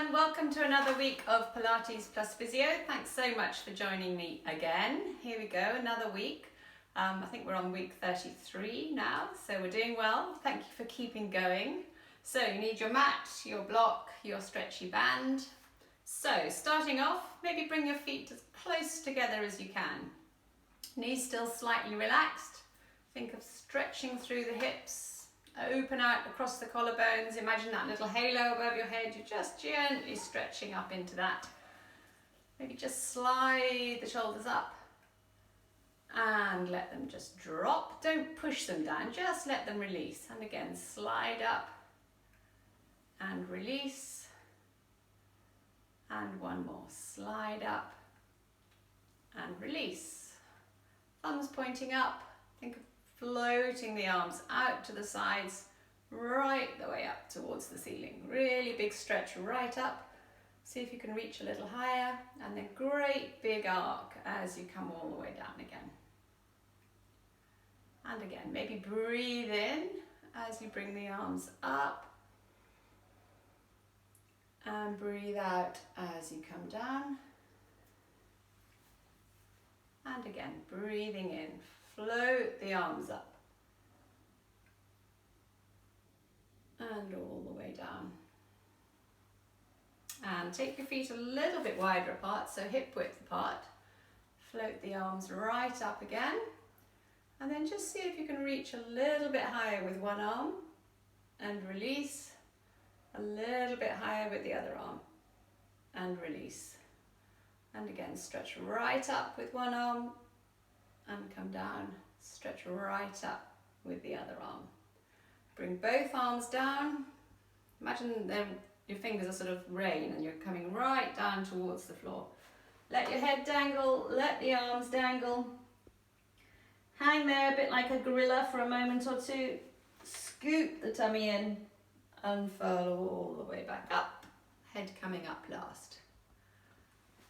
everyone, welcome to another week of Pilates plus Physio. Thanks so much for joining me again. Here we go, another week. I think we're on week 33 now, so we're doing well. Thank you for keeping going. So you need your mat, your block, your stretchy band. So starting off, maybe bring your feet as close together as you can. Knees still slightly relaxed. Think of stretching through the hips. Open out across the collarbones. Imagine that little halo above your head. You're just gently stretching up into that. Maybe just slide the shoulders up and let them just drop. Don't push them down, just let them release. And again, slide up and release. And one more, slide up and release. Thumbs pointing up. Think of floating the arms out to the sides, right the way up towards the ceiling. Really big stretch right up. See if you can reach a little higher, and then great big arc as you come all the way down again. And again, maybe breathe in as you bring the arms up, and breathe out as you come down. And again, breathing in, float the arms up and all the way down. And take your feet a little bit wider apart, so hip width apart. Float the arms right up again, and then just see if you can reach a little bit higher with one arm and release. A little bit higher with the other arm and release. And again, stretch right up with one arm and come down. Stretch right up with the other arm. Bring both arms down. Imagine your fingers are sort of rain and you're coming right down towards the floor. Let your head dangle, let the arms dangle. Hang there a bit like a gorilla for a moment or two. Scoop the tummy in, unfurl all the way back up. Head coming up last.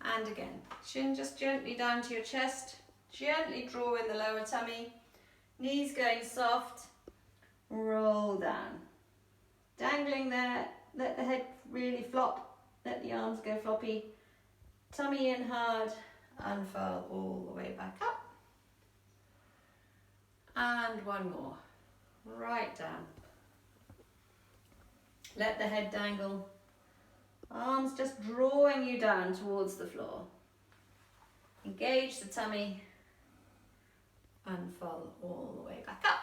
And again, chin just gently down to your chest. Gently draw in the lower tummy. Knees going soft. Roll down. Dangling there. Let the head really flop. Let the arms go floppy. Tummy in hard. Unfurl all the way back up. And one more. Right down. Let the head dangle. Arms just drawing you down towards the floor. Engage the tummy. Unfurl all the way back up.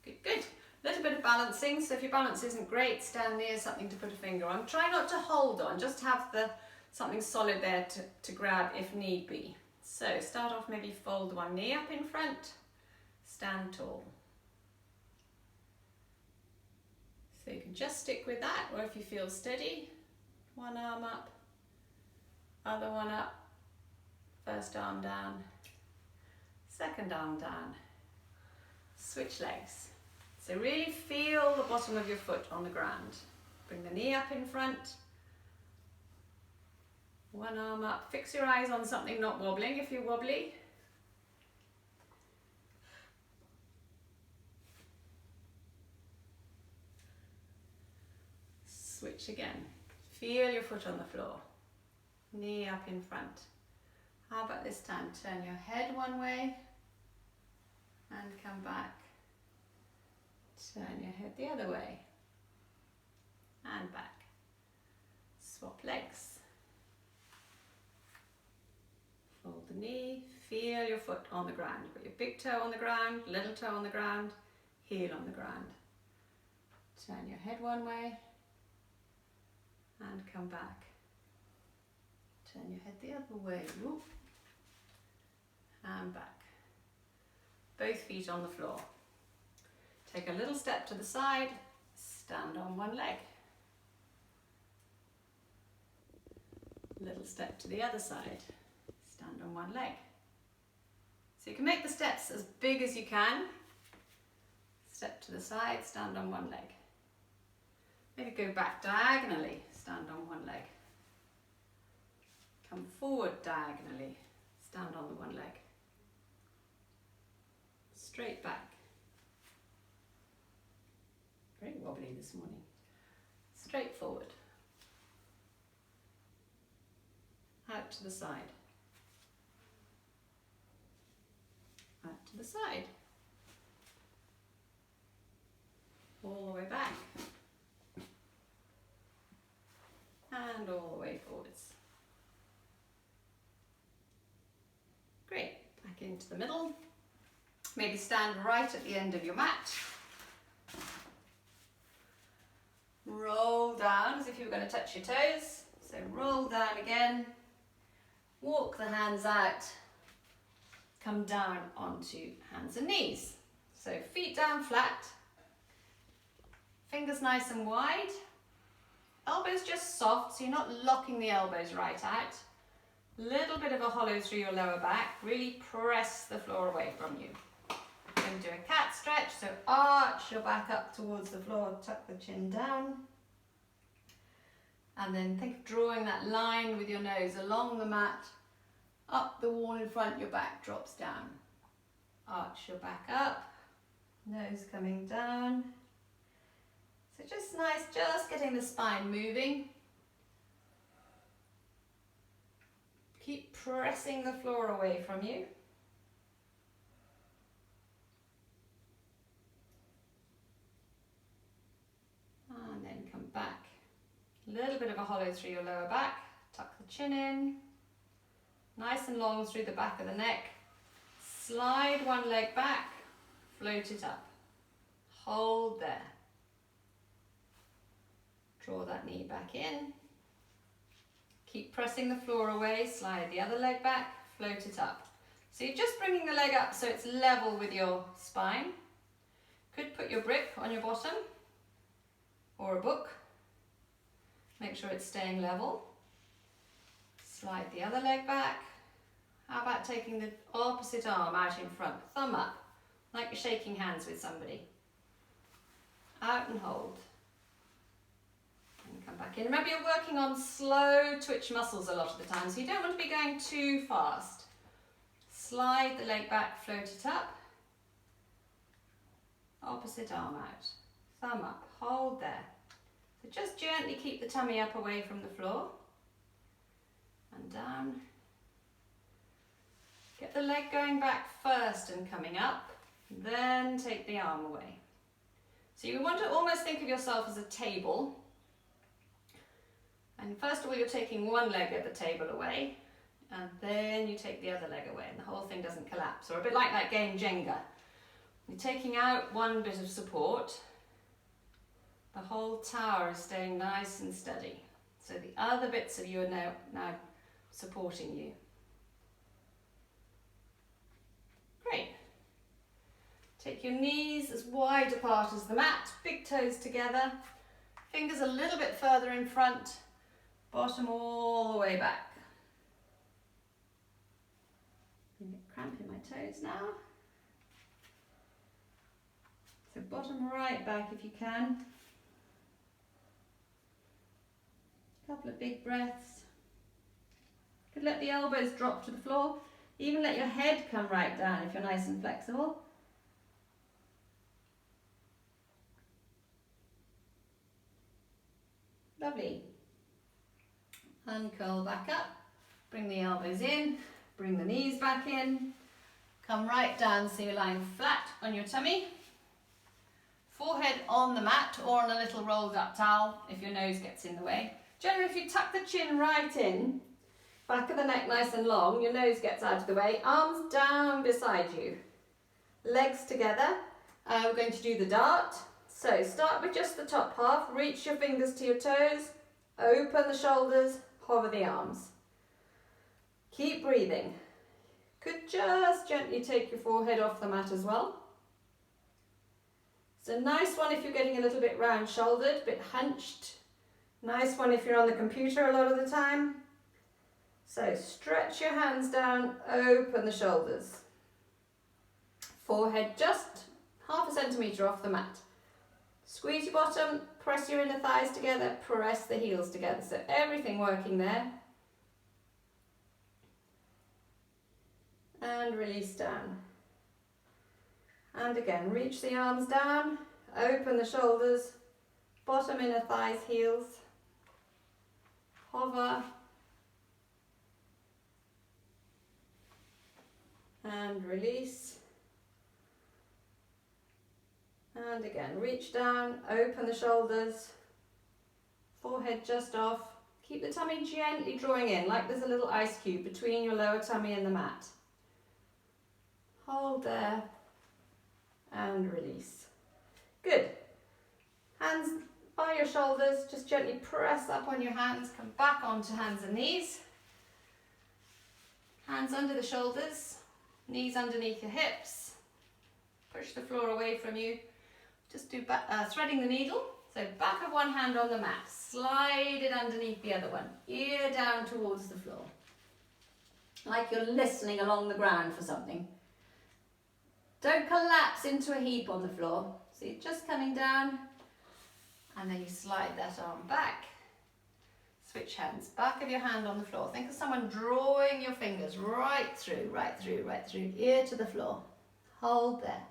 Good, good. A little bit of balancing, so if your balance isn't great, stand near something to put a finger on. Try not to hold on, just have something solid there to grab if need be. So start off, maybe fold one knee up in front, stand tall. So you can just stick with that, or if you feel steady, one arm up, other one up, first arm down, second arm down. Switch legs. So really feel the bottom of your foot on the ground. Bring the knee up in front, one arm up. Fix your eyes on something not wobbling if you're wobbly. Switch again. Feel your foot on the floor. Knee up in front. How about this time? Turn your head one way and come back. Turn your head the other way and back. Swap legs. Fold the knee. Feel your foot on the ground. Put your big toe on the ground, little toe on the ground, heel on the ground. Turn your head one way and come back. Turn your head the other way. Whoop. And back. Both feet on the floor. Take a little step to the side, stand on one leg. Little step to the other side, stand on one leg. So you can make the steps as big as you can. Step to the side, stand on one leg. Maybe go back diagonally, stand on one leg. Come forward diagonally, stand on the one leg. Straight back. Very wobbly this morning. Straight forward. out to the side. Out to the side. All the way back. And all the way forwards. Great. Back into the middle. Maybe stand right at the end of your mat. Roll down as if you were going to touch your toes. So roll down again. Walk the hands out. Come down onto hands and knees. So feet down flat. Fingers nice and wide. Elbows just soft, so you're not locking the elbows right out. Little bit of a hollow through your lower back. Really press the floor away from you. Then do a cat stretch, so arch your back up towards the floor, tuck the chin down. And then think of drawing that line with your nose along the mat, up the wall in front, your back drops down. Arch your back up, nose coming down. So just nice, just getting the spine moving. Keep pressing the floor away from you. And then come back. A little bit of a hollow through your lower back. Tuck the chin in. Nice and long through the back of the neck. Slide one leg back. Float it up. Hold there. Draw that knee back in. Keep pressing the floor away. Slide the other leg back. Float it up. So you're just bringing the leg up so it's level with your spine. Could put your brick on your bottom or a book. Make sure it's staying level. Slide the other leg back. How about taking the opposite arm out in front, thumb up, like you're shaking hands with somebody. Out and hold. And come back in. Remember, you're working on slow twitch muscles a lot of the time, so you don't want to be going too fast. Slide the leg back, float it up. Opposite arm out. Thumb up, hold there. So just gently keep the tummy up away from the floor. And down. Get the leg going back first and coming up. Then take the arm away. So you want to almost think of yourself as a table. And first of all, you're taking one leg of the table away. And then you take the other leg away. And the whole thing doesn't collapse. Or a bit like that game Jenga. You're taking out one bit of support. The whole tower is staying nice and steady. So the other bits of you are now supporting you. Great. Take your knees as wide apart as the mat, big toes together, fingers a little bit further in front, bottom all the way back. I get cramp in my toes now. So bottom right back if you can. Couple of big breaths. Could let the elbows drop to the floor. Even let your head come right down if you're nice and flexible. Lovely. Uncurl back up. Bring the elbows in. Bring the knees back in. Come right down so you're lying flat on your tummy. Forehead on the mat or on a little rolled up towel if your nose gets in the way. Generally, if you tuck the chin right in, back of the neck nice and long, your nose gets out of the way, arms down beside you, legs together. We're going to do the dart. So start with just the top half, reach your fingers to your toes, open the shoulders, hover the arms. Keep breathing. Could just gently take your forehead off the mat as well. It's a nice one if you're getting a little bit round shouldered, a bit hunched. Nice one if you're on the computer a lot of the time. So stretch your hands down, open the shoulders. Forehead just 0.5 centimetre off the mat. Squeeze your bottom, press your inner thighs together, press the heels together. So everything working there. And release down. And again, reach the arms down, open the shoulders, bottom inner thighs, heels. Hover. and release. And again, reach down, open the shoulders, forehead just off. Keep the tummy gently drawing in, like there's a little ice cube between your lower tummy and the mat. Hold there and release. Good. Hands by your shoulders, just gently press up on your hands, come back onto hands and knees. Hands under the shoulders, knees underneath your hips. Push the floor away from you. Just do threading the needle. So back of one hand on the mat, slide it underneath the other one, ear down towards the floor. Like you're listening along the ground for something. Don't collapse into a heap on the floor. So you're just coming down, and then you slide that arm back. Switch hands, back of your hand on the floor. Think of someone drawing your fingers right through, right through, right through, ear to the floor. Hold there.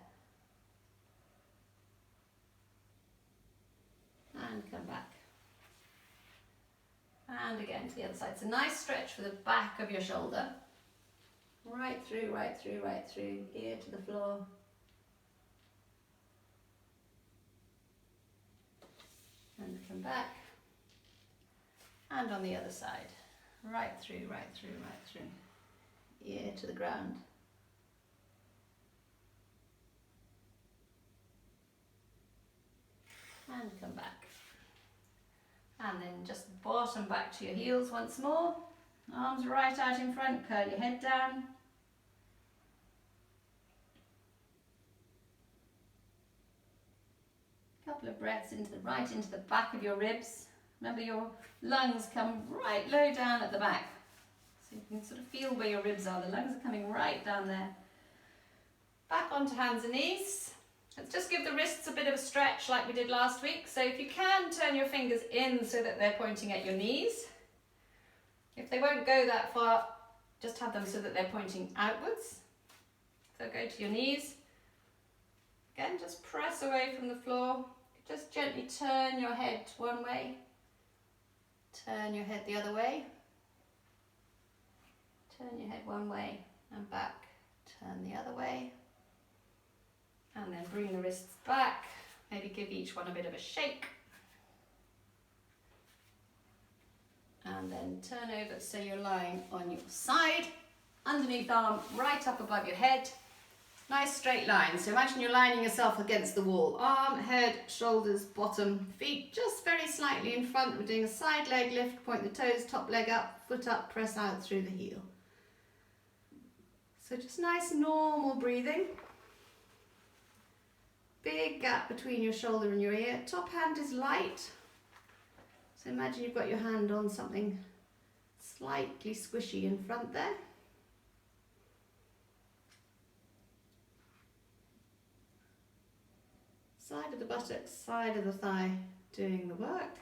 And come back. And again to the other side. It's a nice stretch for the back of your shoulder. Right through, right through, right through, ear to the floor. And come back. And on the other side. Right through, right through, right through. Ear to the ground. And come back. And then just bottom back to your heels once more. Arms right out in front, curl your head down. Couple of breaths into the back of your ribs. Remember, your lungs come right low down at the back. So you can sort of feel where your ribs are. The lungs are coming right down there. Back onto hands and knees. Let's just give the wrists a bit of a stretch like we did last week. So if you can, turn your fingers in so that they're pointing at your knees. If they won't go that far, just have them so that they're pointing outwards. So go to your knees. Again, just press away from the floor. Just gently turn your head one way. Turn your head the other way. Turn your head one way and back. Turn the other way. And then bring the wrists back. Maybe give each one a bit of a shake. And then turn over so you're lying on your side. Underneath arm right up above your head. Nice straight line. So imagine you're lining yourself against the wall. Arm, head, shoulders, bottom, feet just very slightly in front. We're doing a side leg lift. Point the toes, top leg up, foot up, press out through the heel. So just nice normal breathing. Big gap between your shoulder and your ear. Top hand is light. So imagine you've got your hand on something slightly squishy in front there. Side of the buttocks, side of the thigh doing the work.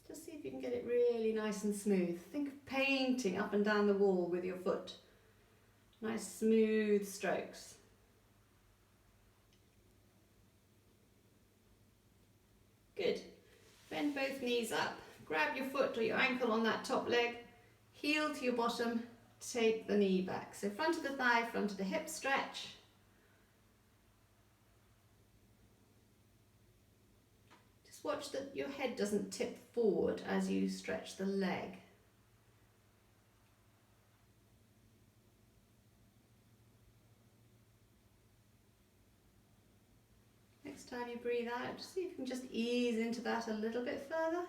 Just see if you can get it really nice and smooth. Think of painting up and down the wall with your foot. Nice smooth strokes. Good. Bend both knees up. Grab your foot or your ankle on that top leg. Heel to your bottom. Take the knee back. So front of the thigh, front of the hip stretch. Just watch that your head doesn't tip forward as you stretch the leg. Next time you breathe out, just see if you can just ease into that a little bit further.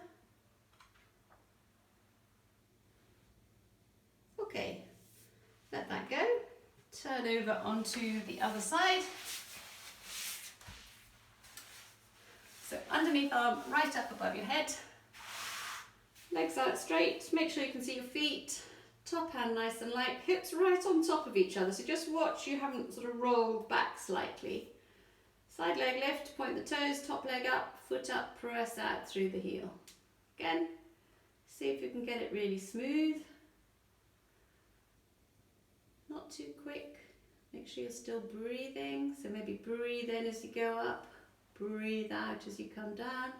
Okay, let that go. Turn over onto the other side. So underneath arm, right up above your head. Legs out straight, make sure you can see your feet. Top hand nice and light, hips right on top of each other. So just watch you haven't sort of rolled back slightly. Side leg lift, point the toes, top leg up, foot up, press out through the heel. Again, see if you can get it really smooth. Not too quick. Make sure you're still breathing. So maybe breathe in as you go up, breathe out as you come down.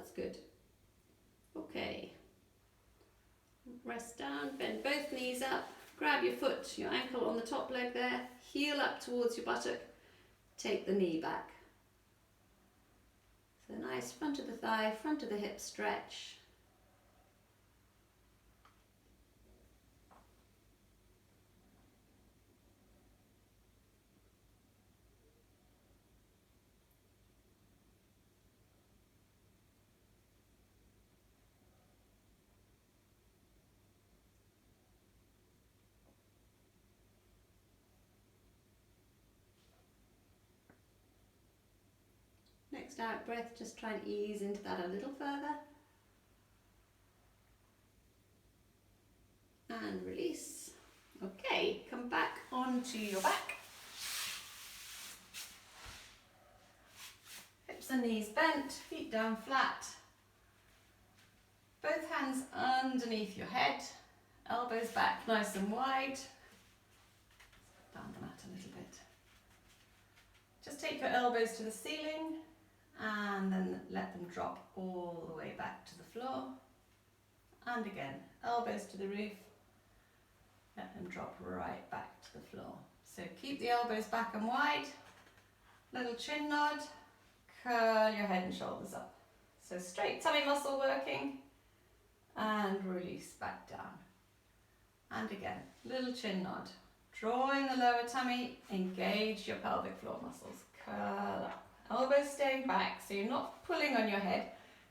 that's good. Okay. Rest down, bend both knees up, grab your foot, your ankle on the top leg there, heel up towards your buttock, take the knee back. So nice front of the thigh, front of the hip stretch. Next out breath, just try and ease into that a little further. And release. Okay, come back onto your back. Hips and knees bent, feet down flat. Both hands underneath your head, elbows back nice and wide. Down the mat a little bit. Just take your elbows to the ceiling and then let them drop all the way back to the floor. And again, elbows to the roof, let them drop right back to the floor. So keep the elbows back and wide, little chin nod, curl your head and shoulders up. So straight tummy muscle working, and release back down. And again, little chin nod, drawing the lower tummy, engage your pelvic floor muscles, curl up. Elbows staying back, so you're not pulling on your head,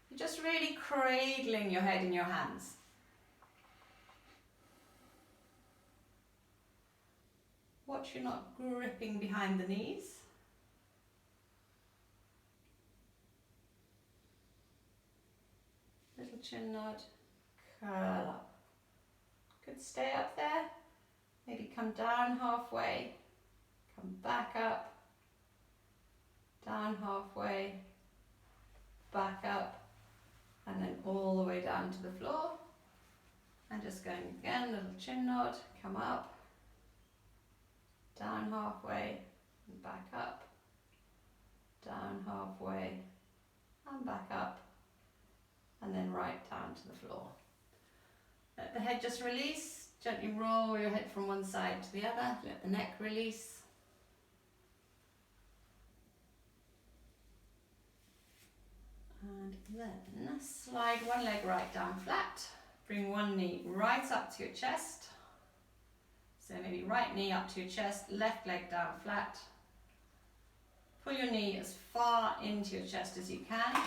you're just really cradling your head in your hands. Watch you're not gripping behind the knees. Little chin nod, curl up. Good, stay up there. Maybe come down halfway, come back up, down halfway, back up, and then all the way down to the floor. And just going again, little chin nod, come up, down halfway, and back up, down halfway, and back up, and then right down to the floor. Let the head just release, gently roll your head from one side to the other, let the neck release. And then slide one leg right down flat, bring one knee right up to your chest. So maybe right knee up to your chest, left leg down flat. Pull your knee as far into your chest as you can.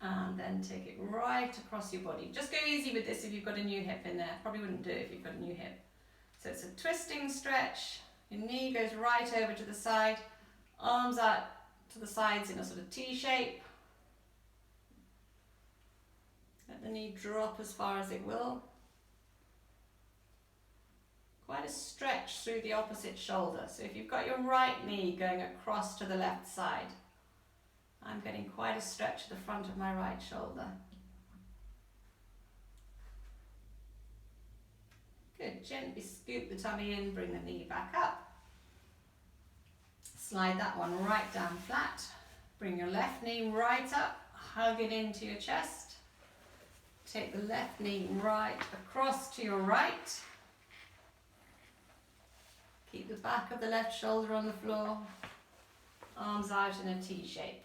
And then take it right across your body. Just go easy with this if you've got a new hip in there. Probably wouldn't do it if you've got a new hip. So it's a twisting stretch. Your knee goes right over to the side, arms out to the sides in a sort of T shape. Let the knee drop as far as it will. Quite a stretch through the opposite shoulder. So if you've got your right knee going across to the left side, I'm getting quite a stretch at the front of my right shoulder. Good, gently scoop the tummy in, bring the knee back up. Slide that one right down flat. Bring your left knee right up, hug it into your chest. Take the left knee right across to your right. Keep the back of the left shoulder on the floor, arms out in a T shape.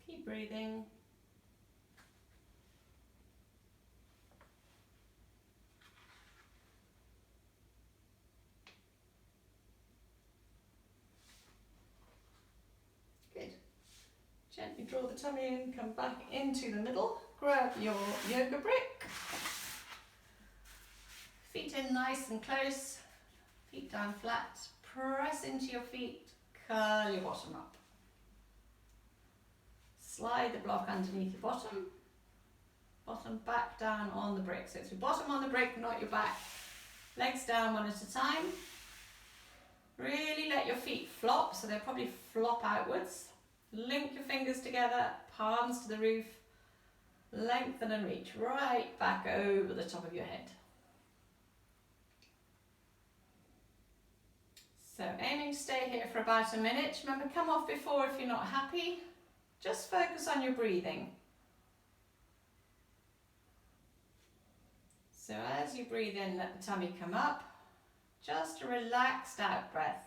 Keep breathing. Good. Gently draw the tummy in, come back into the middle, grab your yoga brick. Feet in nice and close, feet down flat, press into your feet, curl your bottom up. Slide the block underneath your bottom, bottom back down on the brick. So it's your bottom on the brick, not your back. Legs down one at a time. Really let your feet flop, so they'll probably flop outwards. Link your fingers together, palms to the roof. lengthen and reach right back over the top of your head. So aiming to stay here for about a minute. Remember, come off before if you're not happy. Just focus on your breathing. So as you breathe in, let the tummy come up. Just a relaxed out breath.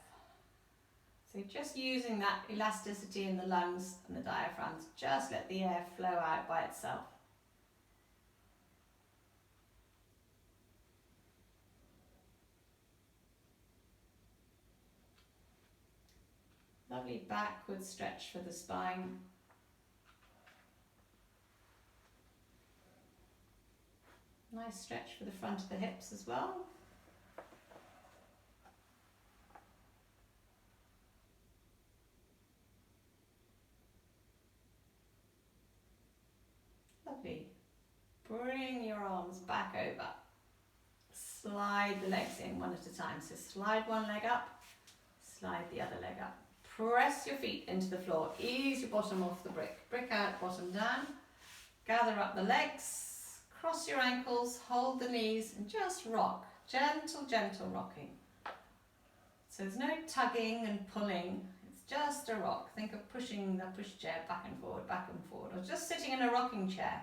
So just using that elasticity in the lungs and the diaphragms, just let the air flow out by itself. Lovely backward stretch for the spine. Nice stretch for the front of the hips as well. Lovely. Bring your arms back over. Slide the legs in one at a time. So slide one leg up, slide the other leg up. Press your feet into the floor. Ease your bottom off the brick. Brick out, bottom down. Gather up the legs. Cross your ankles. Hold the knees and just rock. Gentle, gentle rocking. So there's no tugging and pulling. It's just a rock. Think of pushing the pushchair back and forward, or just sitting in a rocking chair.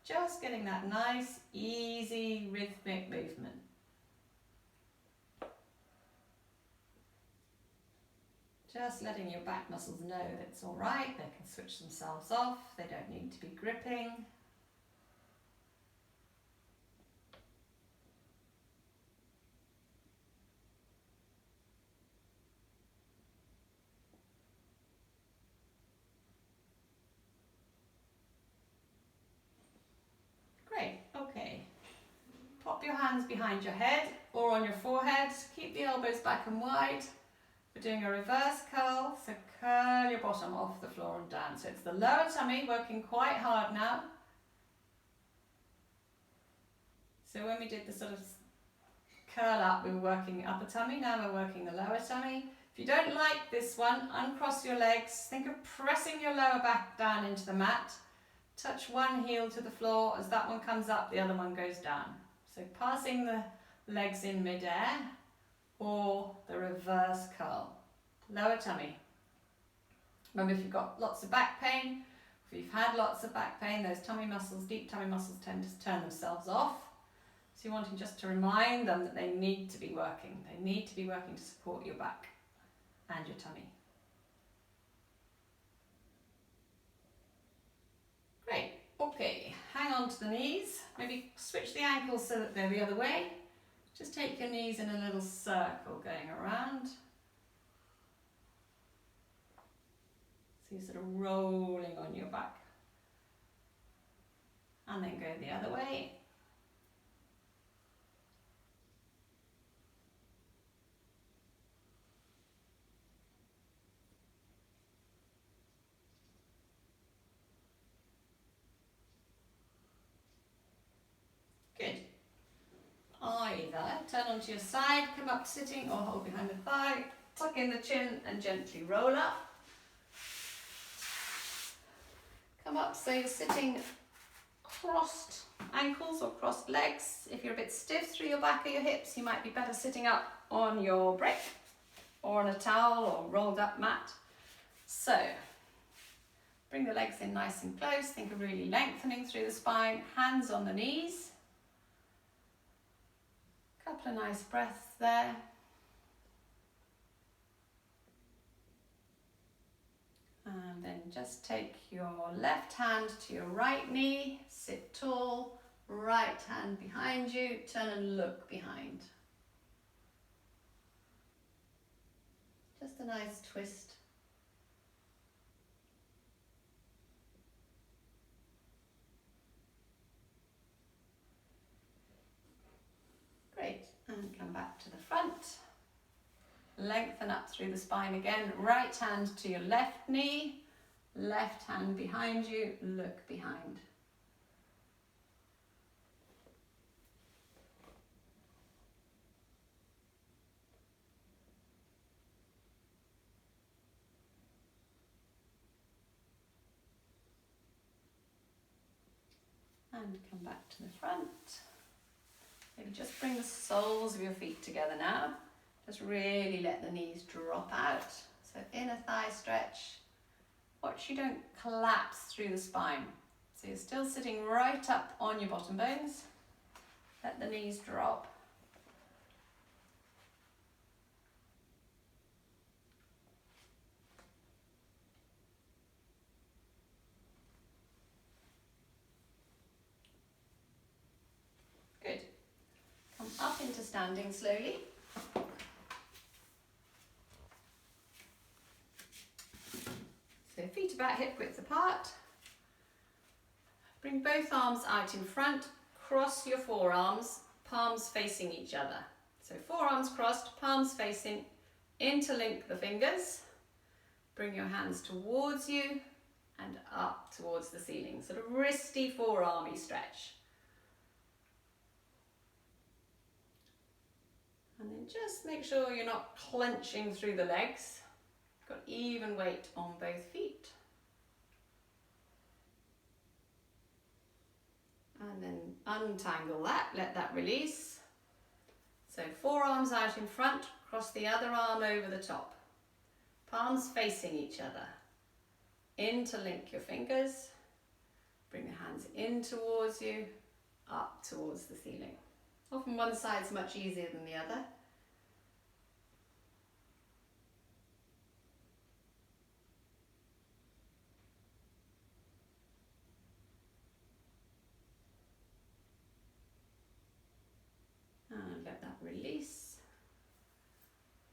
Just getting that nice, easy, rhythmic movement. Just letting your back muscles know that it's all right, they can switch themselves off, they don't need to be gripping. Great, okay. Pop your hands behind your head or on your forehead, keep the elbows back and wide. We're doing a reverse curl, so curl your bottom off the floor and down. So it's the lower tummy working quite hard now. So when we did the sort of curl up, we were working upper tummy, now we're working the lower tummy. If you don't like this one, uncross your legs, think of pressing your lower back down into the mat. Touch one heel to the floor, as that one comes up, the other one goes down. So passing the legs in mid-air, or the reverse curl. Lower tummy. Remember, if you've got lots of back pain, if you've had lots of back pain, those tummy muscles, deep tummy muscles, tend to turn themselves off. So you're wanting just to remind them that they need to be working. They need to be working to support your back and your tummy. Great, okay, hang on to the knees. Maybe switch the ankles so that they're the other way. Just take your knees in a little circle going around. So you're sort of rolling on your back. And then go the other way. Good. Either turn onto your side, come up sitting, or hold behind the thigh, tuck in the chin and gently roll up. Come up so you're sitting crossed ankles or crossed legs. If you're a bit stiff through your back or your hips, you might be better sitting up on your brick or on a towel or rolled up mat. So bring the legs in nice and close. Think of really lengthening through the spine, hands on the knees. Couple of nice breaths there. And then just take your left hand to your right knee, sit tall, right hand behind you, turn and look behind. Just a nice twist. Great, and come back to the front. Lengthen up through the spine again. Right hand to your left knee, left hand behind you, look behind. And come back to the front. Maybe just bring the soles of your feet together now. Just really let the knees drop out. So inner thigh stretch. Watch you don't collapse through the spine. So you're still sitting right up on your bottom bones. Let the knees drop. Good. Come up into standing slowly. So feet about hip width apart. Bring both arms out in front. Cross your forearms, palms facing each other. So forearms crossed, palms facing. Interlink the fingers. Bring your hands towards you and up towards the ceiling. Sort of wristy forearmy stretch. And then just make sure you're not clenching through the legs. Got even weight on both feet. And then untangle that, let that release. So forearms out in front, cross the other arm over the top. Palms facing each other. Interlink your fingers. Bring the hands in towards you, up towards the ceiling. Often one side's much easier than the other. And let that release.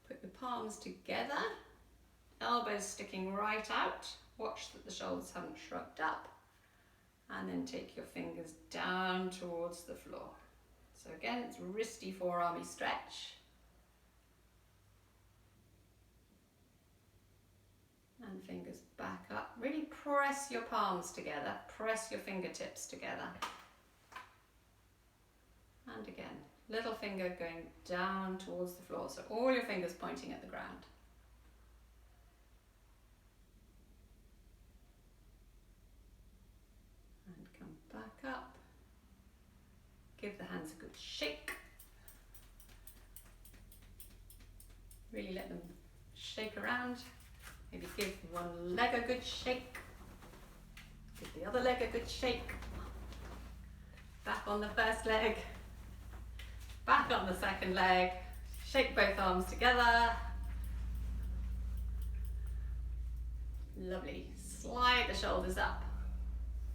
Put the palms together, elbows sticking right out. Watch that the shoulders haven't shrugged up. And then take your fingers down towards the floor. So again, it's wristy forearmy stretch. And fingers back up. Really press your palms together. Press your fingertips together. And again, little finger going down towards the floor. So all your fingers pointing at the ground. And come back up. Give the hands a good shake. Really let them shake around. Maybe give one leg a good shake. Give the other leg a good shake. Back on the first leg. Back on the second leg. Shake both arms together. Lovely. Slide the shoulders up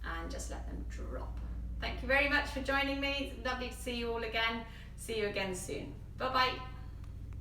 and just let them drop. Thank you very much for joining me. It's lovely to see you all again. See you again soon. Bye-bye.